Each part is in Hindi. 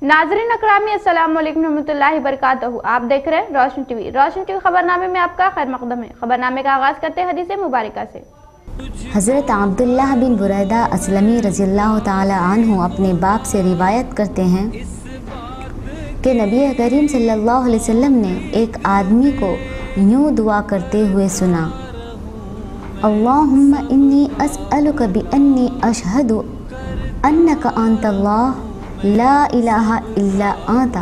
नाज़रीन अकरामी अस्सलाम वालेकुम रहमतुल्लाहि बरकातहू। आप देख रहे हैं रोशन टीवी। रोशन टीवी खबरनामे में आपका खैर मकदम है। खबरनामे का आगाज करते हैं हदीस मुबारका से। हज़रत अब्दुल्लाह बिन बुरैदा असलमी रज़ियल्लाहु ताला अन्हु अपने बाप से रिवायत करते हैं कि नबी करीम सल्लल्लाहु अलैहि वसल्लम ने एक आदमी को यूँ दुआ करते हुए सुना, अल्लाहुम्मा इन्नी अस्अलुका बिअन्नी अशहदु अन्नका अंतल्लाह ला इलाहा इल्ला अंता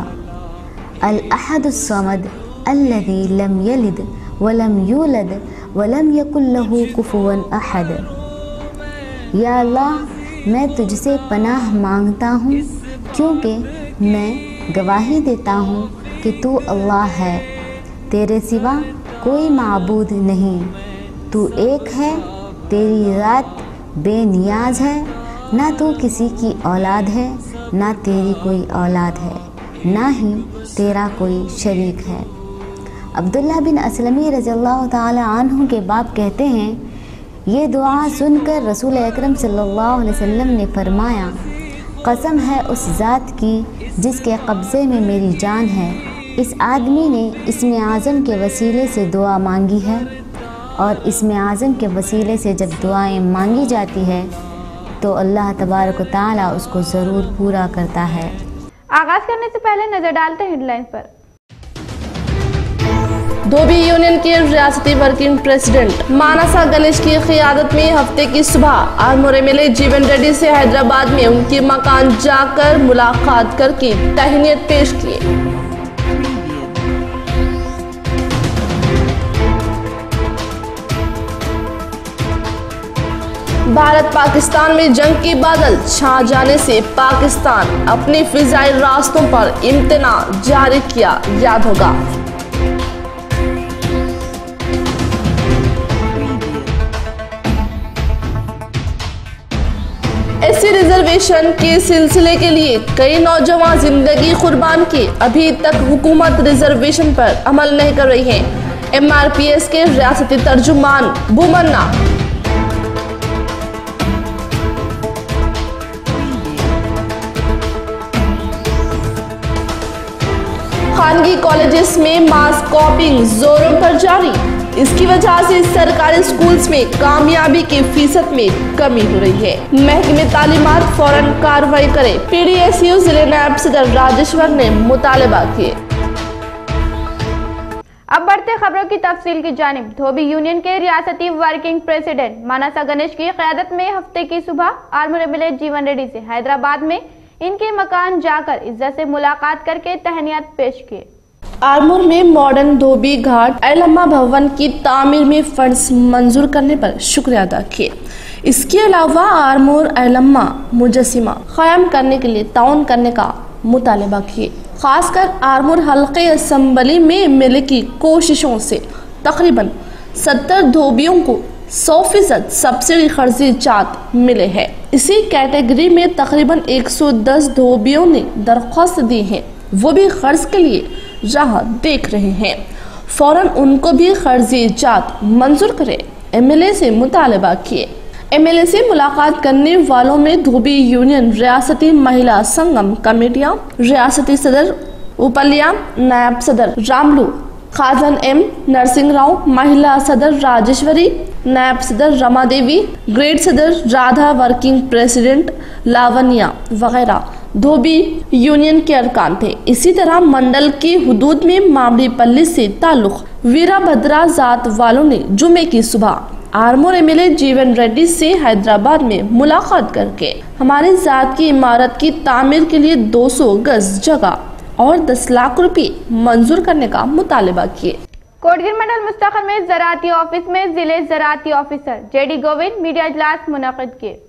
अल अहदुस समद अल्लज़ी लम यलिद वलम यूलद वलम यकुल लहू कुफुवन अहद। या अल्लाह, मैं तुझसे पनाह मांगता हूँ क्योंकि मैं गवाही देता हूँ कि तू अल्लाह है, तेरे सिवा कोई माबूद नहीं, तू एक है, तेरी ज़ात बेनियाज है, ना तू किसी की औलाद है, ना तेरी कोई औलाद है, ना ही तेरा कोई शरीक है। अब्दुल्लाह बिन असलमी रज़ियल्लाहु ताला अन्हु के बाप कहते हैं, ये दुआ सुनकर रसूल अकरम सल्लल्लाहु अलैहि वसल्लम ने फरमाया, कसम है उस ज़ात की जिसके कब्ज़े में मेरी जान है, इस आदमी ने इस्म आज़म के वसीले से दुआ मांगी है और इस्म आज़म के वसीले से जब दुआएं मांगी जाती है तो अल्लाह तबारक व तआला उसको ज़रूर पूरा करता है। आगाज करने से पहले नजर डालते हैं हेडलाइंस पर। धोबी यूनियन के रियासती वर्किंग प्रेसिडेंट मानसा गणेश की क़ियादत में हफ्ते की सुबह आरमूर एमएलए जीवन रेड्डी से हैदराबाद में उनके मकान जाकर मुलाकात करके तहनीत पेश किए। भारत पाकिस्तान में जंग के बादल छा जाने से पाकिस्तान अपने फिजाई रास्तों पर इम्तना जारी किया याद होगा। एससी रिजर्वेशन के सिलसिले के लिए कई नौजवान जिंदगी कुर्बान किए, अभी तक हुकूमत रिजर्वेशन पर अमल नहीं कर रही है। एमआरपीएस के रियासती तर्जुमान बुमन्ना खानगी कॉलेजेस में मास कॉपिंग जोरों पर जारी, इसकी वजह से सरकारी स्कूल्स में कामयाबी की फीसद में कमी हो रही है। महकमे तालीमात फौरन कार्रवाई करे, पीडीएसयू जिले नायब सदर राजेश्वर ने मुतालबा किए। अब बढ़ते खबरों की तफसील की जानिब। धोबी यूनियन के रियासती वर्किंग प्रेसिडेंट मानसा गणेश की क़यादत में हफ्ते की सुबह आरमूर एमएलए जीवन रेड्डी से हैदराबाद में इनके मकान जाकर इज्जत से मुलाकात करके तहनीत पेश किए। आरमूर में मॉडर्न धोबी घाट अलम्मा भवन की तामीर में फंड्स मंजूर करने पर शुक्रिया अदा किए। इसके अलावा आरमूर अलम्मा मुजस्सिमा कायम करने के लिए ताउन करने का मुतालबा किए। खासकर आरमूर हल्के असम्बली में एमएलए की कोशिशों से तकरीबन 70 धोबियों को 100% सब्सिडी खर्ची जात मिले हैं। इसी कैटेगरी में तकरीबन 110 धोबियों ने दरख्वास्त दी है, वो भी खर्च के लिए राह देख रहे हैं, फौरन उनको भी खर्ची जात मंजूर करे, एमएलए से मुतालबा किए। एमएलए से मुलाकात करने वालों में धोबी यूनियन रियासती महिला संगम कमेटियां, रियासती सदर उपलिया, नायब सदर रामलू, खाजन एम नरसिंह राव, महिला सदर राजेश्वरी, नायब सदर रमा देवी, ग्रेड सदर राधा, वर्किंग प्रेसिडेंट लावनिया वगैरह धोबी यूनियन के अरकान थे। इसी तरह मंडल की हुदूद में मामड़ीपल्ली से ताल्लुक वीराभद्रा जात वालों ने जुमे की सुबह आरमूर एमएलए जीवन रेड्डी से हैदराबाद में मुलाकात करके हमारी जात की इमारत की तामीर के लिए 200 गज जगह और 10 लाख रुपए मंजूर करने का मुतालबा किए। कोटगिर मंडल मुस्तखल में ज़राअती ऑफिस में जिले ज़राअती ऑफिसर जेडी गोविंद मीडिया इजलास मुनक़िद किए।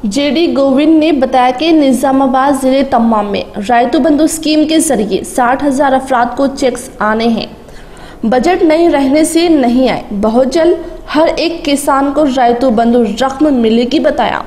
जेडी गोविंद ने बताया कि निजामाबाद जिले तमाम में रायतु बंधु स्कीम के जरिए 60,000 अफराद को चेक्स आने हैं। बजट नहीं रहने से नहीं आए, बहुत जल्द हर एक किसान को रायतु बंधु रकम मिलेगी बताया।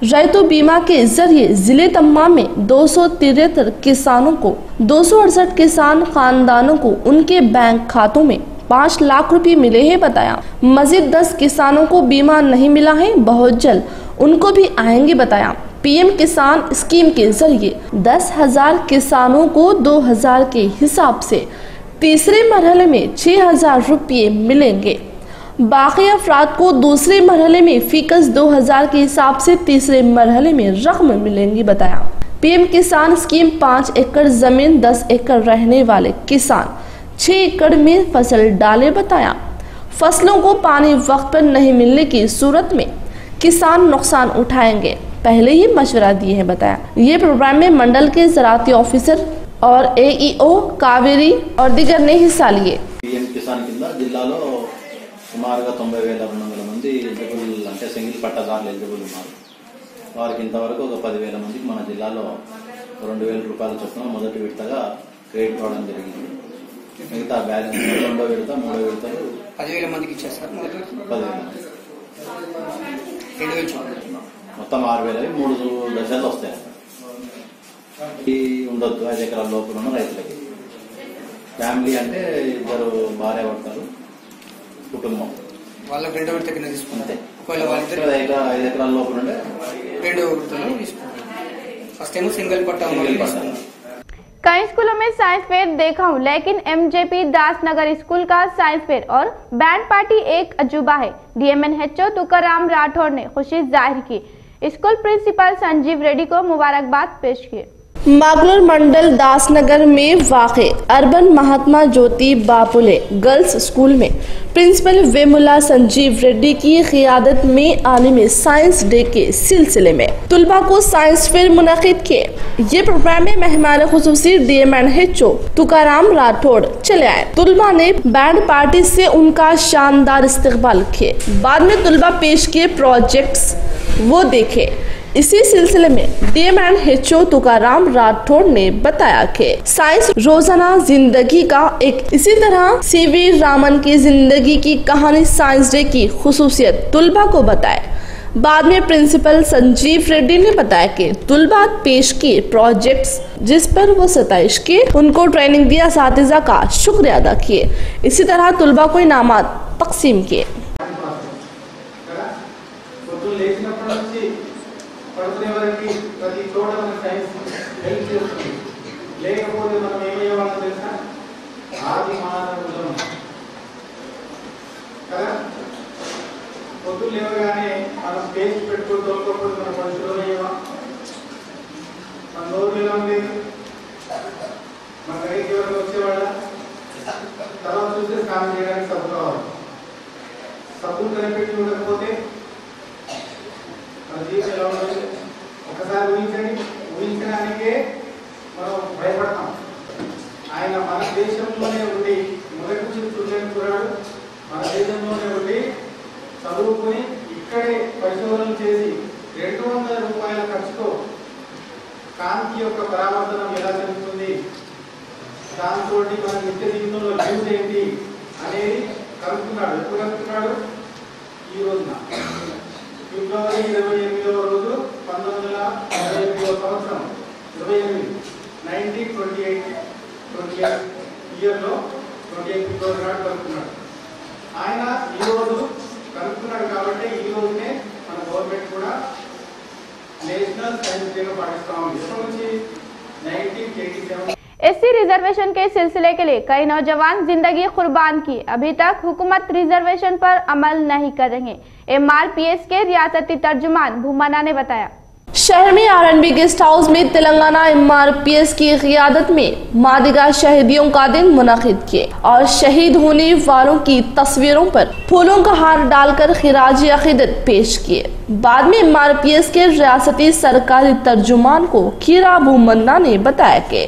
रायतु बीमा के जरिए जिले तमाम में 273 किसानों को 268 किसान खानदानों को उनके बैंक खातों में 5 लाख रुपए मिले हैं बताया। मजीद 10 किसानों को बीमा नहीं मिला है, बहुत जल्द उनको भी आएंगे बताया। पीएम किसान स्कीम के जरिए 10,000 किसानों को 2,000 के हिसाब से तीसरे मरहले में 6,000 रुपये मिलेंगे। बाकी अफराद को दूसरे मरहले में फीकस 2,000 के हिसाब से तीसरे मरहले में रकम मिलेंगी, बताया। पीएम किसान स्कीम 5 एकड़ जमीन 10 एकड़ रहने वाले किसान 6 एकड़ में फसल डाले, बताया। फसलों को पानी वक्त पर नहीं मिलने की सूरत में किसान नुकसान उठाएंगे, पहले ही मशवरा दिए हैं, बताया। ये प्रोग्राम में मंडल के ज़राअती ऑफिसर और AEO कावेरी और दिगर ने हिस्सा लिए। पीएम किसान किंद जिल्लाలో సుమారుగా 90,200 మంది ఎలిజిబుల్ అంటే సింగిల్ పట్టాదారులు ఎలిజిబుల్ ఉన్నారు। వారికి ఇంతవరకు ఒక 10,000 మందికి మన జిల్లాలో 2,000 రూపాయల చొప్పున మొదటి విడతగా క్రెడిట్ కావడం జరిగింది। మిగతా బ్యాలెన్స్ రెండో విడత మూడో విడతలు 10,000 మందికి ఇచ్చేస్తారు। 10,000 మొత్తం 6,000 3 దశలు వస్తాయి। ఈ ఉండొద్దు 5 ఎకరాల లోపల ఉన్న రైతులకి। ఫ్యామిలీ అంటే ఇద్దరు భార్య భర్తలు కుటుంబం వాళ్ళకి రెండో విడత కింద తీసుకుంటే ఒకవేళ 5 ఎకరాల లోపల ఉంటే రెండో విడతలో తీసుకుంటారు। फर्स्ट टाइम सिंगल पट्टा कई स्कूलों में साइंस फेयर देखा हूँ, लेकिन MJP दासनगर स्कूल का साइंस फेयर और बैंड पार्टी एक अजूबा है। DMNHO तुकाराम राठौड़ ने खुशी जाहिर की। स्कूल प्रिंसिपल संजीव रेड्डी को मुबारकबाद पेश की। मागलोर मंडल दासनगर में वाक़े अर्बन महात्मा ज्योति बापुले गर्ल्स स्कूल में प्रिंसिपल वेमुला संजीव रेड्डी की क़ियादत में आलमी साइंस डे के सिलसिले में तुलबा को साइंस फेयर मुनक़िद किए। ये प्रोग्राम में मेहमान खुसूसी DMNHO तुकाराम राठौड़ चले आए। तुलबा ने बैंड पार्टी से उनका शानदार इस्तकबाल किए। बाद में तुलबा पेश किए प्रोजेक्ट्स वो देखे। इसी सिलसिले में DMNHO तुकाराम राठौड़ ने बताया कि साइंस रोजाना जिंदगी का एक इसी तरह CV रामन की जिंदगी की कहानी साइंस डे की खुसूसियत तुलबा को बताए। बाद में प्रिंसिपल संजीव रेड्डी ने बताया कि तुलबा पेश किए प्रोजेक्ट्स जिस पर वो 27 के उनको ट्रेनिंग दिया असातिज़ा का शुक्रिया अदा किए। इसी तरह तुलबा को इनामात तकसीम किए। పడుకునే వారికి ప్రతి చోట మన సైన్స్ హెల్ప్ చేస్తుంది। లేకపోతే మనం ఏమయ్యేవాళ్ళం తెలుసా? ఆది మానవులం కదా। పొద్దులు లేవగానే మనం పేస్ట్ పెట్టుకుని తోలుకోకపోతే మనం మనుషులు అయ్యేవా? మన నోరు ఎలా ఉండేది? మన దగ్గరికి ఎవరైనా వచ్చేవాళ్ళ? తర్వాత చూస్తే స్నానం చేయడానికి సబ్బు కావాలి। సబ్బు కనిపెట్టి ఉండకపోతే జీవితం ఎలా ఉంటుంది? ఒకసారి ఊహించడానికే మనం భయపడతాం। ఆయన మన దేశంలోనే ఉండి మొదటి చూడలేని కురాడు మన దేశంలోనే ఉండి చదువుకుని ఇక్కడే పరిశోధనలు చేసి 200 రూపాయల ఖర్చుతో కాంతి యొక్క పరావర్తనం ఎలా జరుగుతుంది, దాంతో మన నిత్య జీవితంలో యూజ్ ఏంటి అనేది కనుక్కున్నాడు। ఎప్పుడు కనుక్కున్నాడు? ఈ రోజున ఫిబ్రవరి 28వ రోజు 1928వ సంవత్సరం 1928 ఇయర్లో 28 ఫిబ్రవరి నాడు కనుక్కున్నాడు। ఆయన ఈ రోజు కనుక్కున్నాడు కాబట్టి ఈ రోజునే మన గవర్నమెంట్ కూడా నేషనల్ సైన్స్ డేగా పాటిస్తాం। ఎప్పటి నుంచి? 1987। SC रिजर्वेशन के सिलसिले के लिए कई नौजवान जिंदगी कुर्बान की, अभी तक हुकूमत रिजर्वेशन पर अमल नहीं कर रहे। MRPS के रियासती तर्जुमान भूमना ने बताया। शहर में R&B गेस्ट हाउस में तेलंगाना MRPS की क़ियादत में मादिगा शहीदियों का दिन मुनक़िद किए और शहीद होने वालों की तस्वीरों पर फूलों का हार डालकर खिराजी अक़ीदत पेश किए। बाद में MRPS के रियासती सरकारी तर्जुमान को कीरा भूमन्ना ने बताया कि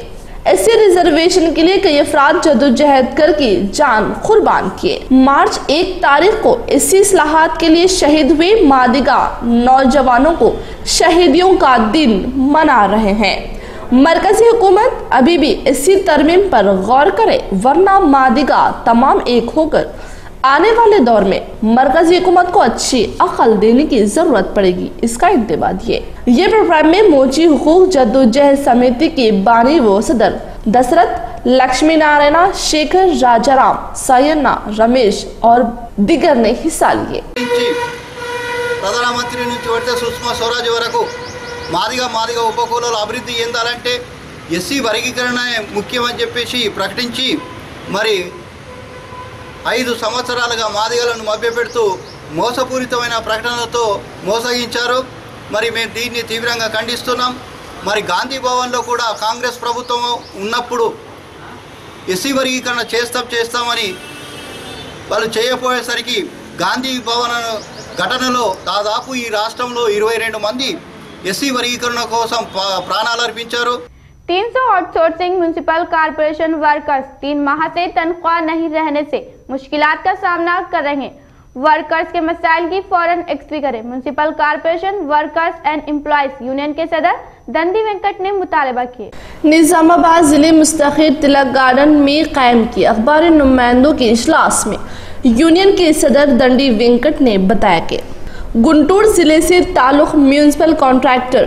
SC रिजर्वेशन के लिए कई अफराद जदोजहद करके जान कुर्बान किए। मार्च 1 तारीख को SC इस्लाहात के लिए शहीद हुए मादिगा नौजवानों को शहीदियों का दिन मना रहे हैं। मरकजी हुकूमत अभी भी SC तरमीम पर गौर करे, वरना मादिगा तमाम एक होकर आने वाले दौर में मरकजी हुकूमत को अच्छी अकल देने की जरूरत पड़ेगी। इसका इंतबाह ये प्रोग्राम में मोची हुकूक जद्दोजहद समिति के बानी व सदर दशरथ, लक्ष्मी नारायण, शेखर, राजाराम, सायन्ना, रमेश और दिगर ने हिस्सा लिए। ప్రధానమంత్రి నుంచి వస్తే సుష్మా స్వరాజ్ వరకు మాదిగా ఉపకులాలు అభివృద్ధి చెందాలంటే ఎస్సీ వర్గీకరణ ముఖ్యమని చెప్పేసి ప్రకటించి మరి 5 సంవత్సరాలుగా మాదిగలను మభ్యపెడుతూ మోసపూరితమైన ప్రకటనలతో మోసగించారు. మరి మేము దీన్ని తీవ్రంగా ఖండిస్తున్నాం. మరి గాంధీ భవన్లో కూడా కాంగ్రెస్ ప్రభుత్వం ఉన్నప్పుడు ఎస్సీ వర్గీకరణ చేస్తామని వాళ్ళు చేయకపోయేసరికి గాంధీ భవన్ ఘటనలో దాదాపు ఈ రాష్ట్రంలో 22 మంది ఎస్సీ వర్గీకరణ కోసం ప్రాణాలు అర్పించారు. 300 आउटसोर्सिंग म्युनिसिपल कॉरपोरेशन वर्कर्स 3 माह से तनख्वाह नहीं रहने से मुश्किलात का सामना कर रहे हैं। वर्कर्स के मसाइल की फौरन एक्सपी करें। Municipal corporation workers and employees union के सदर दंडी वेंकट ने मुतालबा किए। निजामाबाद जिले मुस्तखिर तिलक गार्डन में कायम की अखबारी नुमाइंदों के इजलास में यूनियन के सदर दंडी वेंकट ने बताया कि गुंटूर जिले से ताल्लुक म्युनिसिपल कॉन्ट्रैक्टर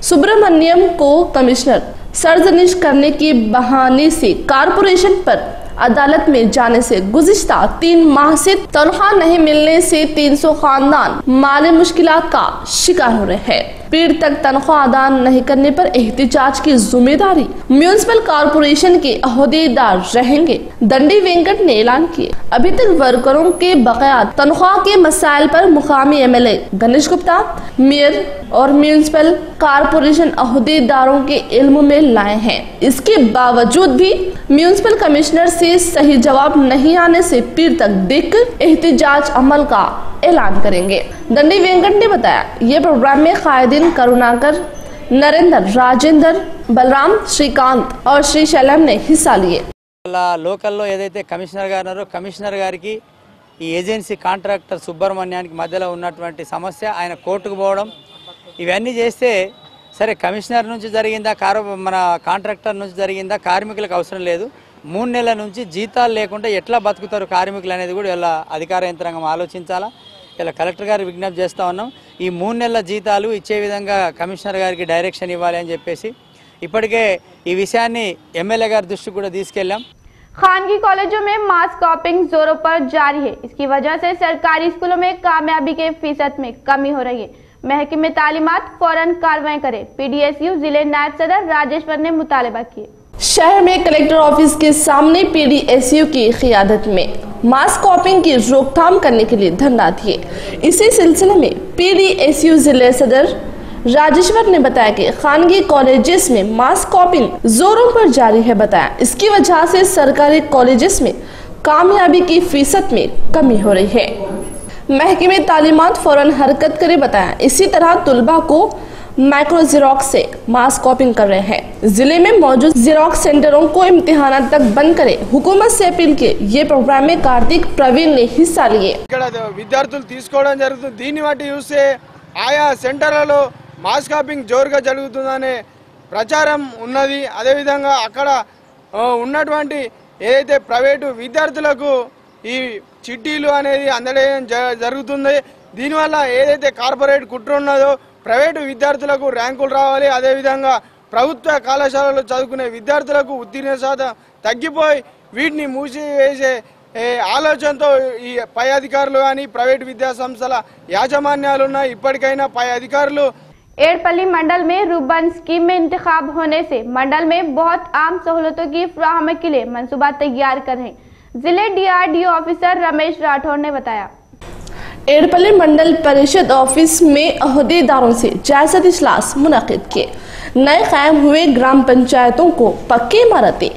सुब्रमण्यम को कमिश्नर सरजनिश करने के बहाने से कॉरपोरेशन पर अदालत में जाने से गुज़िश्ता 3 माह से तनख्वाह नहीं मिलने से 300 खानदान माली मुश्किलात का शिकार हो रहे हैं। पीड़ तक तनख्वाह अदा नहीं करने पर एहतिजाज की जिम्मेदारी म्युनिसिपल कॉरपोरेशन के अहदेदार रहेंगे, दंडी वेंकट ने ऐलान किए। अभी तक वर्करों के बकाया तनख्वाह के मसाइल पर मुकामी एमएलए गणेश गुप्ता, मेयर और म्युनिसिपल कॉरपोरेशन अहदेदारों के इल्म में लाए हैं। इसके बावजूद भी म्युनिसिपल कमिश्नर से सही जवाब नहीं आने से पीर तक देखकर एहतिजाज अमल का ऐलान करेंगे। दंडी वेंकट ने बताया ये प्रोग्राम में कायदीन करुणाकर, नरेंद्र, राजेंद्र, बलराम, श्रीकांत और श्रीशैलम ने हिस्सा लिए। లోకల్లో ఏదైతే కమిషనర్ గారు ఉన్నారో కమిషనర్ గారికి ఈ ఏజెన్సీ కాంట్రాక్టర్ సుబ్రహ్మణ్యానికి మధ్యలో ఉన్నటువంటి సమస్య, ఆయన కోర్టుకు పోవడం, ఇవన్నీ చేస్తే సరే కమిషనర్ నుంచి జరిగిందా మన కాంట్రాక్టర్ నుంచి జరిగిందా కార్మికులకు అవసరం లేదు. 3 నెలల నుంచి జీతాలు లేకుండా ఎట్లా బతుకుతారు కార్మికులు అనేది కూడా ఇలా అధికార యంత్రాంగం ఆలోచించాలా. ఇలా కలెక్టర్ గారు విజ్ఞప్తి చేస్తూ ఉన్నాం. ఈ 3 నెలల జీతాలు ఇచ్చే విధంగా కమిషనర్ గారికి డైరెక్షన్ ఇవ్వాలి అని చెప్పేసి ఇప్పటికే ఈ విషయాన్ని ఎమ్మెల్యే గారి దృష్టికి కూడా తీసుకెళ్లాం. खानगी कॉलेजों में मास कॉपिंग जोरों पर जारी है। इसकी वजह से सरकारी स्कूलों में कामयाबी के फीसद में कमी हो रही है। महकमे तालीमात फौरन कार्रवाई करे। पीडीएसयू जिले नायब सदर राजेश्वर ने मुतालबा किए। शहर में कलेक्टर ऑफिस के सामने पीडीएसयू की क़ियादत में मास कॉपिंग की रोकथाम करने के लिए धरना दिए। इसी सिलसिले में पीडीएसयू जिले सदर राजेश्वर ने बताया कि खानगी कॉलेजेस में मास कॉपिंग जोरों पर जारी है। बताया इसकी वजह से सरकारी कॉलेजेस में कामयाबी की फीसद में कमी हो रही है। महकमे तालीमात फौरन हरकत करे। बताया इसी तरह तुलबा को माइक्रो ज़ेरॉक्स से मास कॉपिंग कर रहे हैं। जिले में मौजूद ज़ेरॉक्स सेंटरों को इम्तिहानात तक बंद करे, हुकूमत से अपील की। ये प्रोग्राम में कार्तिक प्रवीण ने हिस्सा लिए। విద్యార్థులు తీసుకోవడం జరుగుతుంది. దీన్ని బట్టి చూస్తే ఆయా సెంటర్లలో మాస్ కాపింగ్ జోరుగా జరుగుతుందనే ప్రచారం ఉన్నది. అదేవిధంగా అక్కడ ఉన్నటువంటి ఏదైతే ప్రైవేటు విద్యార్థులకు ఈ చిట్టీలు అనేది అందడం జరుగుతుంది. దీనివల్ల ఏదైతే కార్పొరేట్ కుట్ర ఉన్నదో ప్రైవేటు విద్యార్థులకు ర్యాంకులు రావాలి, అదేవిధంగా ప్రభుత్వ కళాశాలలో చదువుకునే విద్యార్థులకు ఉత్తీర్ణ శాతం తగ్గిపోయి వీటిని మూసివేసే ఆలోచనతో ఈ పై అధికారులు కానీ ప్రైవేటు విద్యా సంస్థల యాజమాన్యాలు ఉన్నాయి. ఇప్పటికైనా పై అధికారులు एड़पल्ली मंडल में रूबन स्कीम में इंतखाब होने से मंडल में बहुत आम सहूलतों की फराहमी के लिए मंसूबा तैयार कर रहे हैं। जिले डीआरडीओ ऑफिसर रमेश राठौर ने बताया। एड़पल्ली मंडल परिषद ऑफिस में अहदेदारों से जायजा इजलास मुनक़िद किए। नए कायम हुए ग्राम पंचायतों को पक्की इमारतें,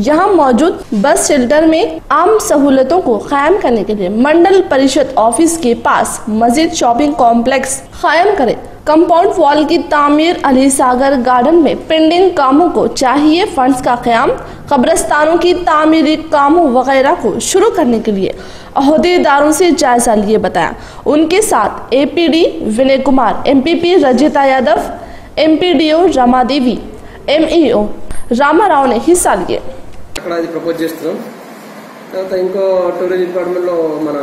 यहाँ मौजूद बस शेल्टर में आम सहूलतों को कायम करने के लिए मंडल परिषद ऑफिस के पास मस्जिद शॉपिंग कॉम्प्लेक्स कायम करे। कंपाउंड वॉल की तामीर, अली सागर गार्डन में पेंडिंग कामों को चाहिए फंड्स का क़याम, कब्रिस्तानों की तामीरी कामों वगैरह को शुरू करने के लिए अहदेदारों से जायजा लिए। बताया उनके साथ APD Vinay Kumar, MPP Rajitha Yadav, MPDO Rama Devi, MEO Rama Rao ने हिस्सा लिए। ప్రపోజ్ చేస్తున్నాం. తర్వాత ఇంకో టూరిజం డిపార్ట్మెంట్ లో మన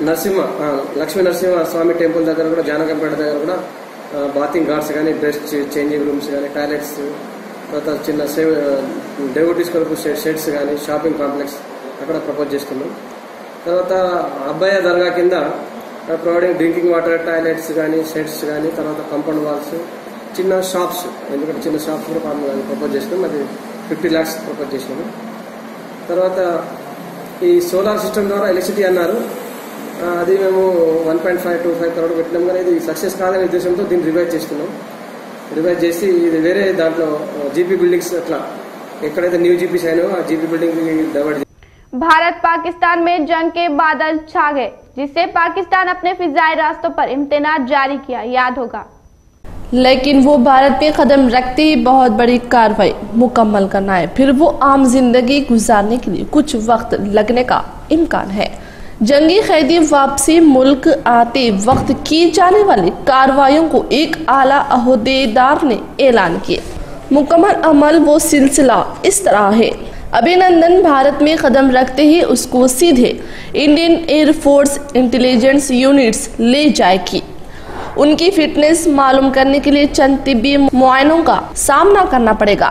లక్ష్మీ నరసింహ స్వామి టెంపుల్ దగ్గర కూడా జానకంపేట దగ్గర కూడా బాతింగ్ గార్డ్స్ కానీ, బెస్ట్ చేంజింగ్ రూమ్స్ కానీ, టాయిలెట్స్, తర్వాత చిన్న డెవోటీస్ కొరకు షెడ్స్ కానీ, షాపింగ్ కాంప్లెక్స్ అక్కడ ప్రపోజ్ చేస్తున్నాం. తర్వాత అబ్బాయి దర్గా కింద ప్రొవైడింగ్ డ్రింకింగ్ వాటర్, టాయిలెట్స్ కానీ, షెడ్స్ కానీ, తర్వాత కాంపౌండ్ వాల్స్, చిన్న షాప్స్, ఎందుకంటే చిన్న షాప్స్ కూడా ప్రపోజ్ చేసినాం. అది 50 lakhs ప్రపోజ్ చేసినాము. తర్వాత ఈ సోలార్ సిస్టమ్ ద్వారా ఎలక్ట్రిసిటీ అన్నారు, అది మేము 1.525 crore పెట్టినాం. కానీ ఇది సక్సెస్ కాదనే ఉద్దేశంతో దీన్ని రివైజ్ చేస్తున్నాం. రివైజ్ చేసి ఇది వేరే దాంట్లో జీపీ బిల్డింగ్స్ అట్లా ఎక్కడైతే న్యూ జీపీస్ అయినాయో ఆ GP building divert. Bharat Pakistan में जंग के बादल छा गए, जिससे पाकिस्तान अपने फिजाई रास्तों पर इम्तनान जारी किया, याद होगा. लेकिन वो भारत पे कदम रखते ही बहुत बड़ी कार्रवाई मुकम्मल करना है, फिर वो आम जिंदगी गुजारने के लिए कुछ वक्त लगने का इम्कान है. जंगी कैदी वापसी मुल्क आते वक्त की जाने वाली कार्रवाइयों को एक आला अहदेदार ने ऐलान किया. मुकम्मल अमल वो सिलसिला इस तरह है. अभिनंदन भारत में कदम रखते ही उसको सीधे इंडियन एयरफोर्स इंटेलिजेंस यूनिट्स ले जाएगी. उनकी फिटनेस मालूम करने के लिए चंद तिब्बी मुआयनों का सामना करना पड़ेगा.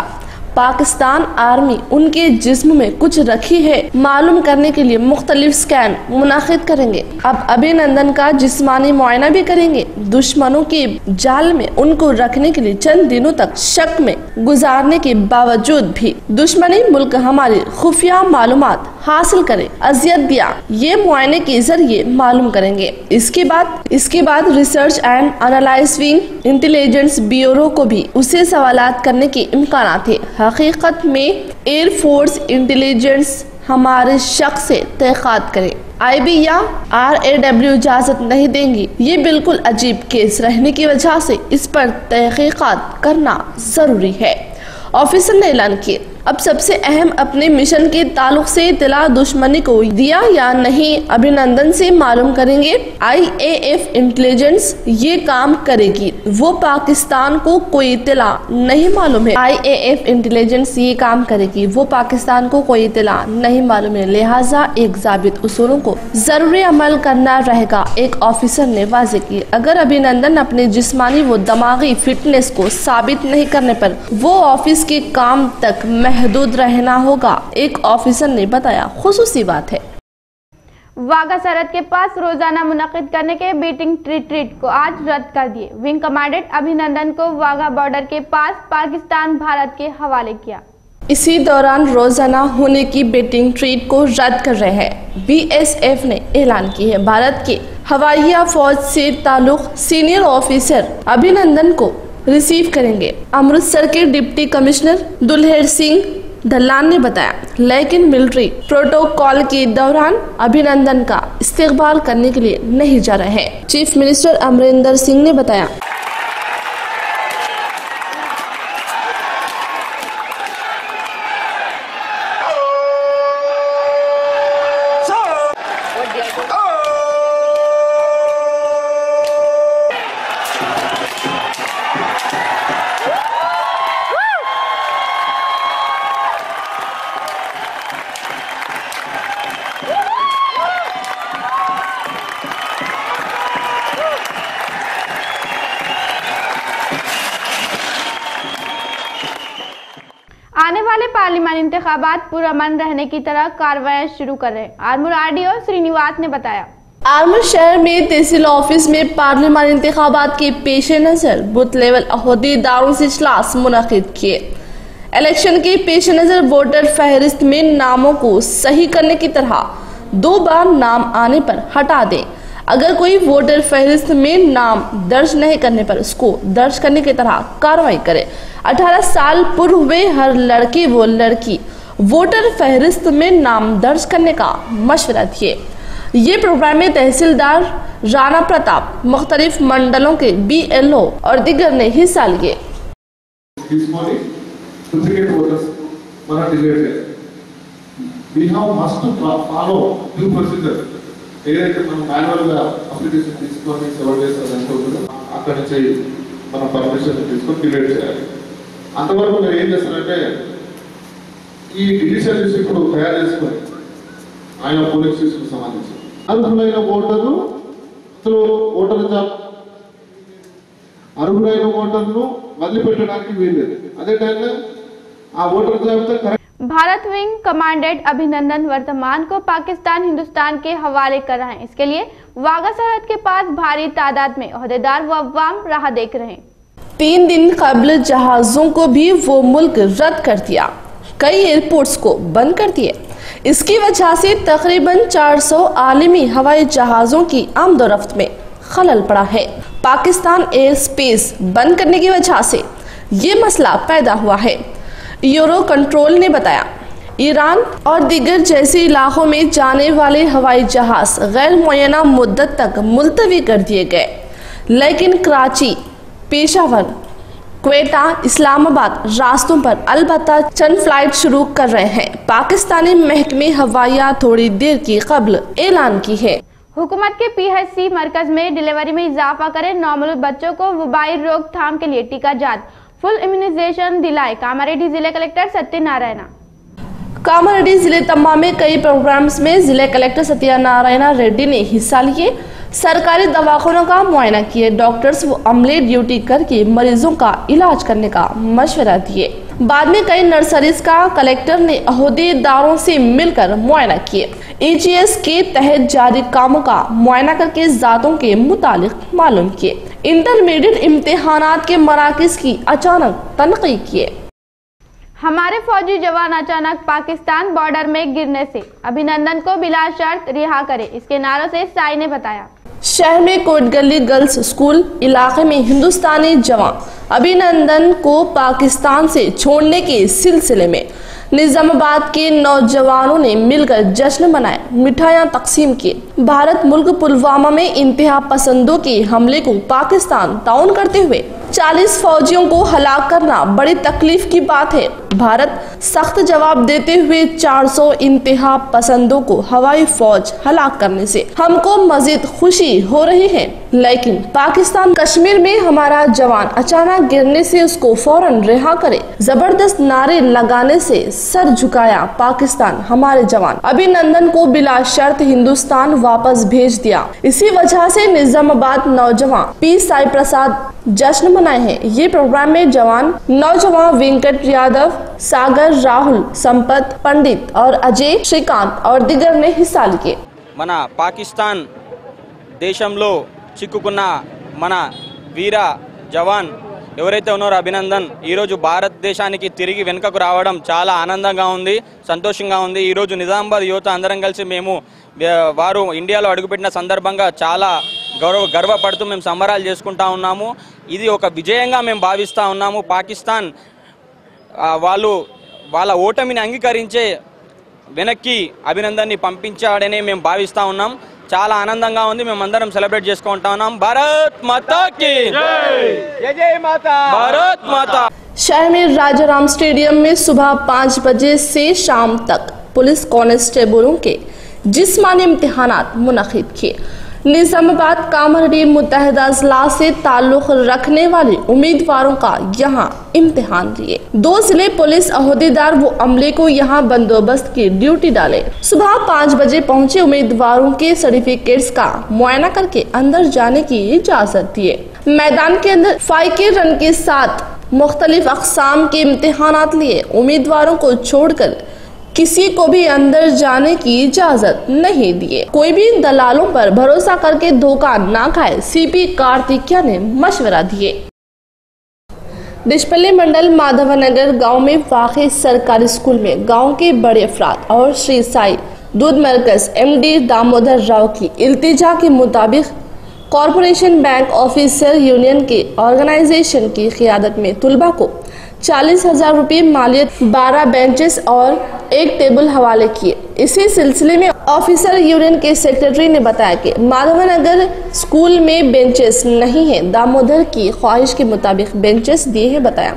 पाकिस्तान आर्मी उनके जिस्म में कुछ रखी है मालूम करने के लिए मुख्तलिफ स्कैन मुनाकिद करेंगे. अब अभिनंदन का जिस्मानी मुआयना भी करेंगे. दुश्मनों के जाल में उनको रखने के लिए चंद दिनों तक शक में गुजारने के बावजूद भी दुश्मनी मुल्क हमारी खुफिया मालूमात हासिल करे, अजियत दिया, ये मुआयने के जरिए मालूम करेंगे. इसके बाद research and analysing intelligence bureau को भी उसे सवालात करने के इम्कान थे. हकीकत में एयरफोर्स इंटेलिजेंस हमारे शक से तहकीकात करे. IB या RAW इजाजत नहीं देंगी. ये बिल्कुल अजीब केस रहने की वजह से इस पर तहकीकात करना जरूरी है, ऑफिसर ने ऐलान किया. अब सबसे अहम अपने मिशन के ताल्लुक से इत्तला दुश्मनी को दिया या नहीं अभिनंदन से मालूम करेंगे. IAF इंटेलिजेंस ये काम करेगी. वो पाकिस्तान को कोई इत्तला नहीं मालूम है. IAF इंटेलिजेंस ये काम करेगी. वो पाकिस्तान को कोई इत्तला नहीं मालूम है. लिहाजा एक जाबित उसूलों को जरूरी अमल करना रहेगा, एक ऑफिसर ने वाज़ेह की. अगर अभिनंदन अपने जिस्मानी व दिमागी फिटनेस को साबित नहीं करने पर वो ऑफिस के काम तक महदूद रहना होगा, एक ऑफिसर ने बताया. खुसूसी बात है. वाघा सरहद के पास रोजाना मुनक्किद करने के बीटिंग रिट्रीट को आज रद्द कर दिए. विंग कमांडेंट अभिनंदन को वाघा बॉर्डर के पास पाकिस्तान भारत के हवाले किया. इसी दौरान रोजाना होने की बेटिंग ट्रीट को रद्द कर रहे हैं. BSF ने ऐलान की है. भारत के हवाईया फौज से ताल्लुक सीनियर ऑफिसर अभिनंदन को रिसीव करेंगे. अमृतसर के डिप्टी कमिश्नर दुल्हेर सिंह ढल्लान ने बताया. लेकिन मिलिट्री प्रोटोकॉल के दौरान अभिनंदन का इस्तेकबाल करने के लिए नहीं जा रहे हैं. चीफ मिनिस्टर अमरिंदर सिंह ने बताया. आने वाले पार्लियामानी इंतखाबात पुरअमन रहने की तरह कार्रवाई शुरू कर रहे हैं. आर्मूर RDO श्रीनिवास ने बताया. आर्मूर शहर में तहसील ऑफिस में पार्लियामानी इंतखाबात के पेश नजर बूथ लेवल अहदेदारों से इजलास मुनाकिद किए. इलेक्शन के पेश नजर वोटर फहरिस्त में नामों को सही करने की तरह 2 बार नाम आने पर हटा दें. अगर कोई वोटर फहरिस्त में नाम दर्ज नहीं करने पर उसको दर्ज करने की तरह कार्रवाई करे. 18 साल पूर्व हुए हर लड़के व लड़की वोटर फहरिस्त में नाम दर्ज करने का मशवरा दिए. ये प्रोग्राम में तहसीलदार राणा प्रताप, मुख्तलिफ मंडलों के BLO और दीगर ने हिस्सा लिए. ఏదైతే మనం మాన్యువల్గా అప్లికేషన్ తీసుకొని 7 days అదంతా అక్కడి నుంచి మనం పర్మిషన్ తీసుకొని డిలీట్ చేయాలి. అంతవరకు నేను ఏం చేస్తానంటే ఈ డిజిటల్ లిస్ట్ ఇప్పుడు తయారు చేసుకొని ఆయన పోలింగ్ స్టేషన్కి సంబంధించి అర్హులైన ఓటర్ను వదిలిపెట్టడానికి వీల్లేదు. అదే టైంలో ఆ ఓటర్ జాబితా కరెక్ట్. भारत विंग कमांडेंट अभिनंदन वर्तमान को पाकिस्तान हिंदुस्तान के हवाले कर रहे हैं. इसके लिए वाघा सरहद के पास भारी तादाद में ओहदेदार व अवाम राह देख रहे हैं. 3 दिन कबल जहाज़ों को भी वो मुल्क रद्द कर दिया, कई एयरपोर्ट्स को बंद कर दिए। इसकी वजह से तकरीबन 400 आलमी हवाई जहाज़ों की आमदोरफ्त में खलल पड़ा है। पाकिस्तान एयर स्पेस बंद करने की वजह से ये मसला पैदा हुआ है, यूरो कंट्रोल ने बताया। ईरान और दीगर जैसे इलाकों में जाने वाले हवाई जहाज गैर मुअय्यना मुद्दत तक मुलतवी कर दिए गए, लेकिन कराची, पेशावर, क्वेटा, इस्लामाबाद रास्तों पर अलबत्ता चंद फ्लाइट शुरू कर रहे हैं। पाकिस्तानी महकमे हवाइया थोड़ी देर की कबल ऐलान की है। हुकूमत के PHC मरकज में डिलीवरी में इजाफा करें, नौमौलूद बच्चों को वबाई रोकथाम के लिए टीका जात, फुल इम्यूनाइजेशन दिलाए। कामारेड्डी जिले कलेक्टर सत्यनारायण। कामारेड्डी जिले तम्मा में कई प्रोग्राम्स में जिले कलेक्टर सत्यनारायण रेड्डी ने हिस्सा लिए, सरकारी दवाखानों का मुआयना किए, डॉक्टर्स व अमले ड्यूटी करके मरीजों का इलाज करने का मशवरा दिए। बाद में कई नर्सरीज का कलेक्टर ने अहदेदारों से मिलकर मुआयना किए। EGS के तहत जारी कामों का मुआयना करके जातों के मुतालिक मालूम किए। इंटरमीडिएट इम्तिहानात के मराकिज की अचानक तनक़ीद किए। हमारे फौजी जवान अचानक पाकिस्तान बॉर्डर में गिरने से अभिनंदन को बिला शर्त रिहा करें, इसके नारों से साई ने बताया। शहर में कोटगली गर्ल्स स्कूल इलाके में हिंदुस्तानी जवान अभिनंदन को पाकिस्तान से छोड़ने के सिलसिले में निजामाबाद के नौजवानों ने मिलकर जश्न मनाया, मिठाइयाँ तकसीम की। भारत मुल्क पुलवामा में इंतहा पसंदों के हमले को पाकिस्तान ताउन करते हुए 40 फौजियों को हलाक करना बड़ी तकलीफ की बात है। भारत सख्त जवाब देते हुए 400 इंतहा पसंदों को हवाई फौज हलाक करने से हमको मजीद खुशी हो रही है, लेकिन पाकिस्तान कश्मीर में हमारा जवान अचानक गिरने से उसको फौरन रिहा करे, जबरदस्त नारे लगाने से सर झुकाया पाकिस्तान हमारे जवान अभिनंदन को बिला शर्त हिंदुस्तान वापस भेज दिया। इसी वजह से निजामाबाद नौजवान P साई प्रसाद जश्न मनाए हैं। ये प्रोग्राम में जवान नौजवान वेंकट यादव, सागर, राहुल, संपत, पंडित और अजय, श्रीकांत और दिगर ने हिस्सा लिए। మన పాకిస్తాన్ దేశంలో చిక్కుకున్న మన వీర జవాన్ ఎవరైతే ఉన్నారో అభినందన్ ఈరోజు భారతదేశానికి తిరిగి వెనుకకు రావడం చాలా ఆనందంగా ఉంది, సంతోషంగా ఉంది। ఈరోజు నిజామాబాద్ యువత అందరం కలిసి మేము వారు ఇండియాలో అడుగుపెట్టిన సందర్భంగా చాలా గర్వపడుతూ మేము సంబరాలు చేసుకుంటా ఉన్నాము। ఇది ఒక విజయంగా మేము భావిస్తూ ఉన్నాము। పాకిస్తాన్ వాళ్ళ ఓటమిని అంగీకరించే వెనక్కి అభినందన్ని పంపించాడనే మేము భావిస్తూ ఉన్నాం। చాలా ఆనందంగా ఉంది, మేమందరం సెలబ్రేట్ చేసుకుంటా ఉన్నాం। భారత్ మాతా की जय, जय माता, भारत माता। शहर में राजाराम स्टेडियम में सुबह 5 बजे से शाम तक पुलिस कांस्टेबलों के जिस्मानी इम्तिहानात मुनक़िद किए। निजामाबाद कामारेड्डी मुत्तहिदा अजला से ताल्लुक़ रखने वाले उम्मीदवारों का यहाँ इम्तिहान लिए। 2 जिले पुलिस अहदेदार वो अमले को यहाँ बंदोबस्त की ड्यूटी डाले। सुबह 5 बजे पहुँचे उम्मीदवारों के सर्टिफिकेट्स का मुआयना करके अंदर जाने की इजाज़त दिए। मैदान के अंदर 5 के रन के साथ मुख्तलिफ अक़साम के इम्तिहानात लिए। उम्मीदवारों को छोड़कर किसी को भी अंदर जाने की इजाजत नहीं दिए। कोई भी दलालों पर भरोसा करके धोखा ना खाए, CP कार्तिकिया ने मशवरा दिए। डिशपल्ली मंडल माधवनगर गांव में वाक़ई सरकारी स्कूल में गांव के बड़े अफराद और श्री साई दूध मरकज MD दामोदर राव की इल्तिजा के मुताबिक कॉरपोरेशन बैंक ऑफिसर यूनियन के ऑर्गेनाइजेशन की क़ियादत में तुलबा को 40,000 रुपये मालियत, 12 बेंचेस और 1 टेबल हवाले किए। इसी सिलसिले में ऑफिसर यूनियन के सेक्रेटरी ने बताया कि माधवनगर स्कूल में बेंचेस नहीं है, दामोदर की ख्वाहिश के मुताबिक बेंचेस दिए हैं। बताया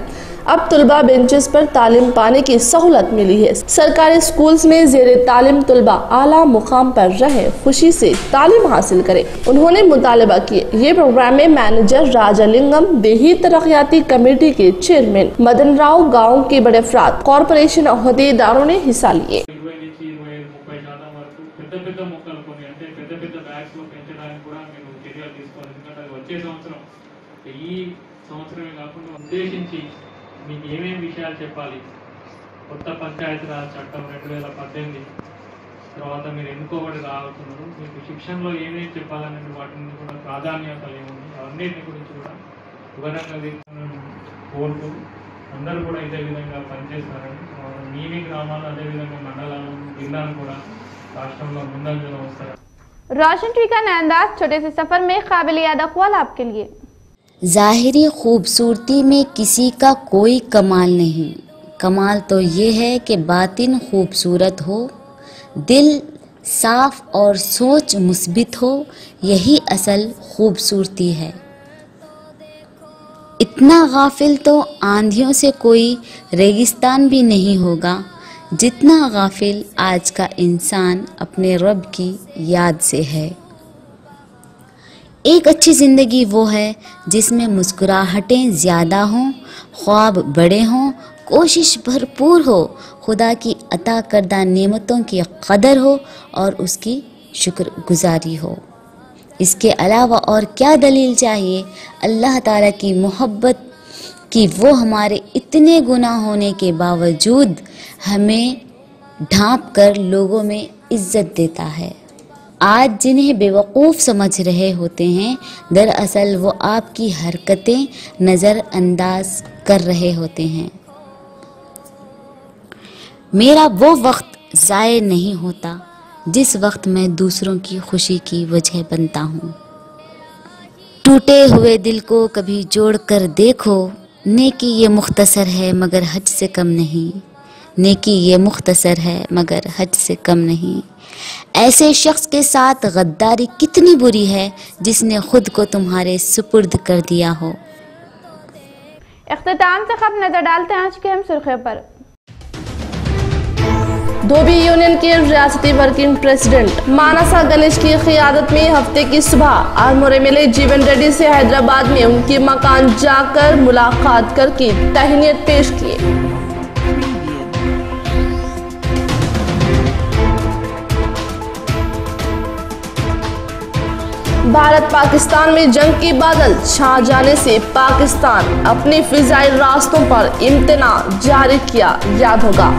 अब तुलबा बेंचेस पर तालीम पाने की सहूलत मिली है। सरकारी स्कूल्स में ज़ेरे तालीम तुलबा आला मुकाम पर रहे, खुशी से तालीम हासिल करें। उन्होंने मुतालबा किए। ये प्रोग्राम में मैनेजर राजालिंगम, देही तरक्याती कमेटी के चेयरमैन मदन राव, गाँव के बड़े अफराद, कॉरपोरेशन अहदेदारों ने हिस्सा लिए। మీకు ఏమేమి విషయాలు చెప్పాలి, కొత్త పంచాయతీరాజ్ చట్టం 2018 తర్వాత మీరు ఎన్నుకోబడి రావుతున్నారు, మీకు శిక్షణలో ఏమేమి చెప్పాలనే వాటిని కూడా ప్రాధాన్యతలు ఏముంది, అవన్నిటిని గురించి కూడా శుభరంగా కోరుతూ అందరూ కూడా ఇదే విధంగా పనిచేస్తారని మీ గ్రామాలు అదేవిధంగా మండలాలు జిల్లాలు కూడా రాష్ట్రంలో ముందంజలో వస్తారు। रोशन ट्री का नया अंदाज छोटे से सफर में काबिल याद अक़वाल आपके लिए। ज़ाहिरी खूबसूरती में किसी का कोई कमाल नहीं, कमाल तो ये है कि बातिन खूबसूरत हो, दिल साफ और सोच मुस्बित हो, यही असल खूबसूरती है। इतना गाफिल तो आंधियों से कोई रेगिस्तान भी नहीं होगा जितना गाफिल आज का इंसान अपने रब की याद से है। एक अच्छी ज़िंदगी वो है जिसमें मुस्कुराहटें ज़्यादा हों, ख्वाब बड़े हों, कोशिश भरपूर हो, खुदा की अता करदा नेमतों की कदर हो और उसकी शुक्रगुजारी हो। इसके अलावा और क्या दलील चाहिए अल्लाह ताला की मोहब्बत कि वो हमारे इतने गुनाह होने के बावजूद हमें ढांप कर लोगों में इज्जत देता है। आज जिन्हें बेवकूफ़ समझ रहे होते हैं दरअसल वो आपकी हरकतें नज़रअंदाज कर रहे होते हैं। मेरा वो वक्त ज़ाय नहीं होता जिस वक्त मैं दूसरों की खुशी की वजह बनता हूँ। टूटे हुए दिल को कभी जोड़ कर देखो, नेकी ये मुख्तसर है मगर हज से कम नहीं, नेकी ये मुख्तसर है मगर हज से कम नहीं। ऐसे शख्स के साथ गद्दारी कितनी बुरी है जिसने खुद को तुम्हारे सुपुर्द कर दिया हो। इख्तिताम से खबर नजर डालते हैं आज की अहम सुर्खियों पर। धोबी यूनियन के रियासती वर्किंग प्रेसिडेंट मानसा गणेश की क़ियादत में हफ्ते की सुबह आर्मूर एमएलए जीवन रेड्डी से हैदराबाद में उनके मकान जाकर मुलाकात करके तहनीत पेश किए। भारत पाकिस्तान में जंग के बादल छा जाने से पाकिस्तान अपने फिजाई रास्तों पर इम्तना जारी किया याद होगा।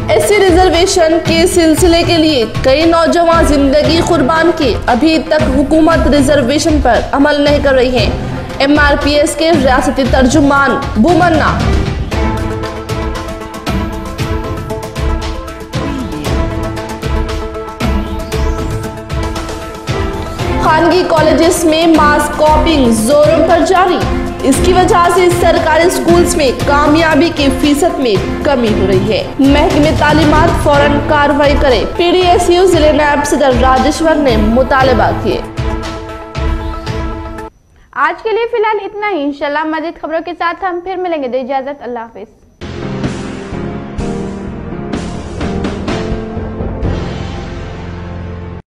एससी रिजर्वेशन के सिलसिले के लिए कई नौजवान जिंदगी कुर्बान की अभी तक हुकूमत रिजर्वेशन पर अमल नहीं कर रही है। एमआरपीएस के रियासती तर्जुमान बुमन्ना खानगी कॉलेजेस में मास कॉपिंग जोरों पर जारी। इसकी वजह से सरकारी स्कूल्स में कामयाबी के फीसद में कमी हो रही है। महकमे तालीमात फौरन कार्रवाई करे, पीडीएसयू जिले नायब सदर राजेश्वर ने मुतालबा किए। आज के लिए फिलहाल इतना ही। इंशाल्लाह मज़ीद खबरों के साथ हम फिर मिलेंगे। दो इजाजत, अल्लाह हाफिज।